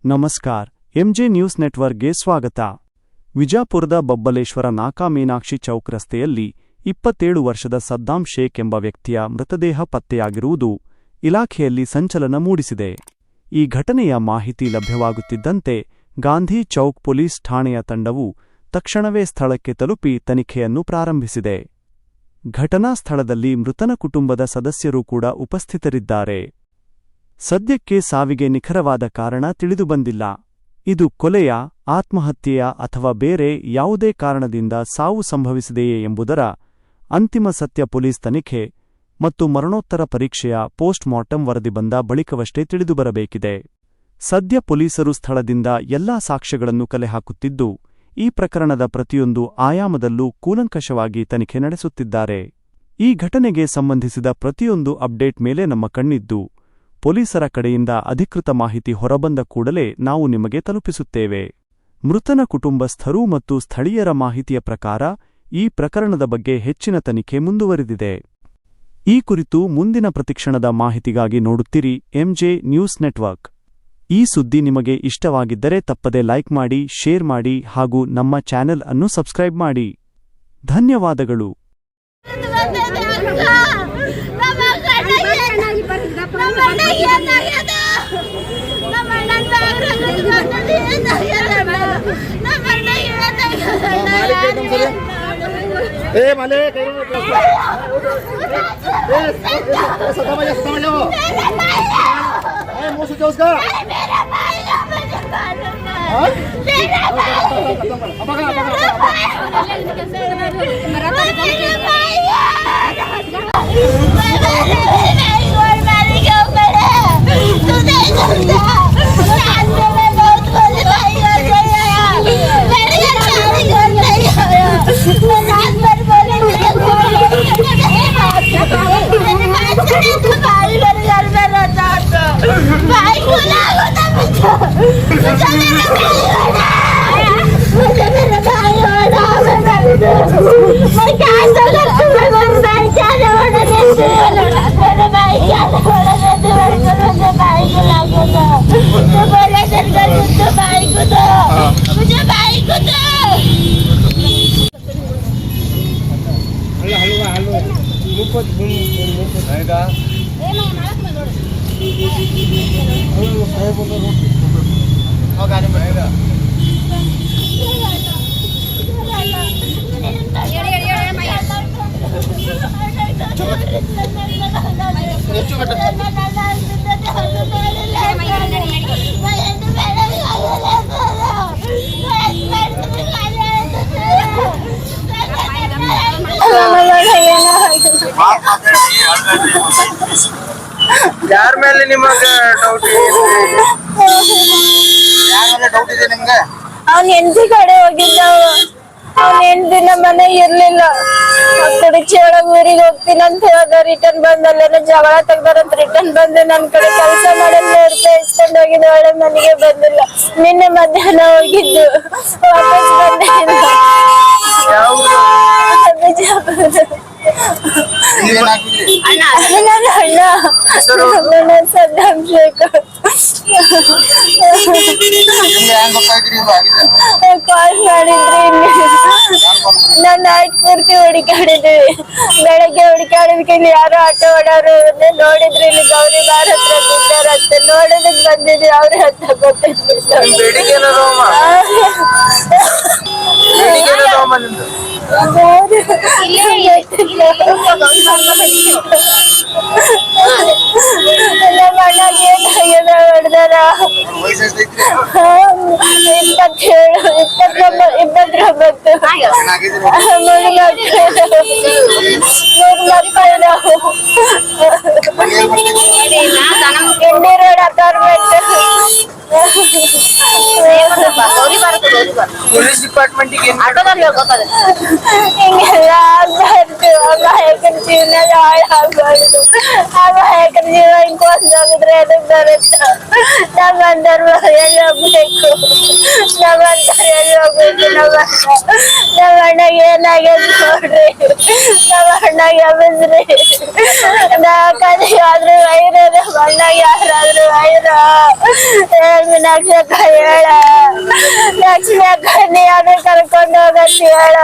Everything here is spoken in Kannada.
ನಮಸ್ಕಾರ. ಎಂಜೆ ನ್ಯೂಸ್ ನೆಟ್ವರ್ಕ್ಗೆ ಸ್ವಾಗತ. ವಿಜಾಪುರದ ಬಬ್ಬಲೇಶ್ವರ ನಾಕಾ ಮೀನಾಕ್ಷಿ ಚೌಕ್ ರಸ್ತೆಯಲ್ಲಿ 27 ವರ್ಷದ ಸದ್ದಾಂ ಶೇಖ್ ಎಂಬ ವ್ಯಕ್ತಿಯ ಮೃತದೇಹ ಪತ್ತೆಯಾಗಿರುವುದು ಇಲಾಖೆಯಲ್ಲಿ ಸಂಚಲನ ಮೂಡಿಸಿದೆ. ಈ ಘಟನೆಯ ಮಾಹಿತಿ ಲಭ್ಯವಾಗುತ್ತಿದ್ದಂತೆ ಗಾಂಧಿ ಚೌಕ್ ಪೊಲೀಸ್ ಠಾಣೆಯ ತಂಡವು ತಕ್ಷಣವೇ ಸ್ಥಳಕ್ಕೆ ತಲುಪಿ ತನಿಖೆಯನ್ನು ಪ್ರಾರಂಭಿಸಿದೆ. ಘಟನಾ ಸ್ಥಳದಲ್ಲಿ ಮೃತನ ಕುಟುಂಬದ ಸದಸ್ಯರೂ ಕೂಡ ಉಪಸ್ಥಿತರಿದ್ದಾರೆ. ಸದ್ಯಕ್ಕೆ ಸಾವಿಗೆ ನಿಖರವಾದ ಕಾರಣ ತಿಳಿದುಬಂದಿಲ್ಲ. ಇದು ಕೊಲೆಯ, ಆತ್ಮಹತ್ಯೆಯ ಅಥವಾ ಬೇರೆ ಯಾವುದೇ ಕಾರಣದಿಂದ ಸಾವು ಸಂಭವಿಸಿದೆಯೇ ಎಂಬುದರ ಅಂತಿಮ ಸತ್ಯ ಪೊಲೀಸ್ ತನಿಖೆ ಮತ್ತು ಮರಣೋತ್ತರ ಪರೀಕ್ಷೆಯ ಪೋಸ್ಟ್ ಮಾರ್ಟಂ ವರದಿ ಬಂದ ಬಳಿಕವಷ್ಟೇ ತಿಳಿದುಬರಬೇಕಿದೆ. ಸದ್ಯ ಪೊಲೀಸರು ಸ್ಥಳದಿಂದ ಎಲ್ಲಾ ಸಾಕ್ಷ್ಯಗಳನ್ನು ಕಲೆ ಹಾಕುತ್ತಿದ್ದು, ಈ ಪ್ರಕರಣದ ಪ್ರತಿಯೊಂದು ಆಯಾಮದಲ್ಲೂ ಕೂಲಂಕಷವಾಗಿ ತನಿಖೆ ನಡೆಸುತ್ತಿದ್ದಾರೆ. ಈ ಘಟನೆಗೆ ಸಂಬಂಧಿಸಿದ ಪ್ರತಿಯೊಂದು ಅಪ್ಡೇಟ್ ಮೇಲೆ ನಮ್ಮ ಕಣ್ಣಿದ್ದು, ಪೊಲೀಸರ ಕಡೆಯಿಂದ ಅಧಿಕೃತ ಮಾಹಿತಿ ಹೊರಬಂದ ಕೂಡಲೇ ನಾವು ನಿಮಗೆ ತಲುಪಿಸುತ್ತೇವೆ. ಮೃತನ ಕುಟುಂಬಸ್ಥರು ಮತ್ತು ಸ್ಥಳೀಯರ ಮಾಹಿತಿಯ ಪ್ರಕಾರ ಈ ಪ್ರಕರಣದ ಬಗ್ಗೆ ಹೆಚ್ಚಿನ ತನಿಖೆ ಮುಂದುವರಿದಿದೆ. ಈ ಕುರಿತು ಮುಂದಿನ ಪ್ರತಿಕ್ಷಣದ ಮಾಹಿತಿಗಾಗಿ ನೋಡುತ್ತಿರಿ ಎಂಜೆ ನ್ಯೂಸ್ ನೆಟ್ವರ್ಕ್. ಈ ಸುದ್ದಿ ನಿಮಗೆ ಇಷ್ಟವಾಗಿದ್ದರೆ ತಪ್ಪದೆ ಲೈಕ್ ಮಾಡಿ, ಶೇರ್ ಮಾಡಿ ಹಾಗೂ ನಮ್ಮ ಚಾನೆಲ್ ಅನ್ನು ಸಬ್ಸ್ಕ್ರೈಬ್ ಮಾಡಿ. ಧನ್ಯವಾದಗಳು. ಯಾರ ಮೇಲೆ ನಿಮಗೆ ಡೌಟ್ ಇದೆ? ನಿಮ್ಗೆ ಅವ್ನ ಹೆಂಡತಿ ಕಡೆ ಹೋಗಿದ್ದ. ಅವ್ನ ಹೆಂಡತಿ ನಮ್ಮ ಮನೆ ಇರ್ಲಿಲ್ಲ. ಕುಡಿಚಿ ಒಳಗ್ ಊರಿಗೆ ಹೋಗ್ತೀನಿ ಅಂತ ಹೇಳ್ದ. ರಿಟರ್ನ್ ಬಂದಲ್ಲೇನೋ ಜಗಳ ತೆಗ್ದಾರಂತ ರಿಟರ್ನ್ ಬಂದು ನನ್ ಕಡೆ ಕೆಲಸ ಮಾಡಲ್ಲ ಇರ್ತಾ ಇಸ್ಕೊಂಡ್ ಹೋಗಿದ್ದ. ಒಳ್ಳೆ ಮನೆಗೆ ಬಂದಿಲ್ಲ. ನಿನ್ನೆ ಮಧ್ಯಾಹ್ನ ಹೋಗಿದ್ದು, ವಾಪಸ್ ಬಂದಿಲ್ಲ. ಸದ್ದಾಂ ಶೇಖ್ ಕಾಲ್ ಮಾಡಿದ್ರಿ. ನಾನ್ ನೈಟ್ ಪೂರ್ತಿ ಹುಡುಕಾಡಿದ್ವಿ. ಬೆಳಗ್ಗೆ ಹುಡುಕಾಡಿದ್ಕೆ ಇಲ್ಲಿ ಯಾರೋ ಆಟೋ ಓಡೋರು ನೋಡಿದ್ರಿ. ಇಲ್ಲಿ ಗೌರಿ ಬಾರ್ ಹತ್ರ ಬಿದ್ದಾರಂತೆ. ನೋಡೋದಕ್ ಬಂದಿದ್ವಿ. ಅವ್ರ ಹತ್ರ ಗೊತ್ತಿತ್ತು. ರೋಡ್ ಅಪಾರ್ಟ್ಮೆಂಟ್ ಪೊಲೀಸ್ ಡಿಪಾರ್ಟ್ಮೆಂಟ್ಗೆ ಏನ್ ಆಟೋದವ್ರು ಹೇಳ್ಕೊತಾರೆ. ಹಿಂಗೆಲ್ಲ ಆಗ್ಬಾರ್ದು. ಅಮಾಯಕನ ಜೀವನ ಹಾಳಾಗ್ಬಾರ್ದು. ಅಮಾಯಕನ ಜೀವ ಹಿಂಗ್ ಕೊಂದೋಗಿದ್ರೆ ಎದಕ್ ಬರುತ್ತ? ನಮ್ಮಂದರ್ ಎಲ್ಲಿ ಹೋಗ್ಬೇಕು? ನಮ್ಮಂದರ್ ಎಲ್ಲಿ ಹೋಗ್ಬೇಕು? ನಮ್ಮ ಅಣ್ಣಗೆ ಏನಾಗ್ಯದ ನೋಡ್ರಿ. ನಮ್ಮ ಅಣ್ಣಗೆ ಅಬಸ್ರಿ. ಆದ್ರೂ ವೈರ ನಮ್ಮ ಅಣ್ಣಗೆ ಯಾರಾದ್ರೂ ವೈರ. ಮೀನಾಕ್ಷಿ ಅಕ್ಕ ಹೇಳ. ಲಕ್ಷ್ಮಿ ಅಕ್ಕ ನೀ ಅದು ಕರ್ಕೊಂಡು ಹೋಗಂತ ಹೇಳ.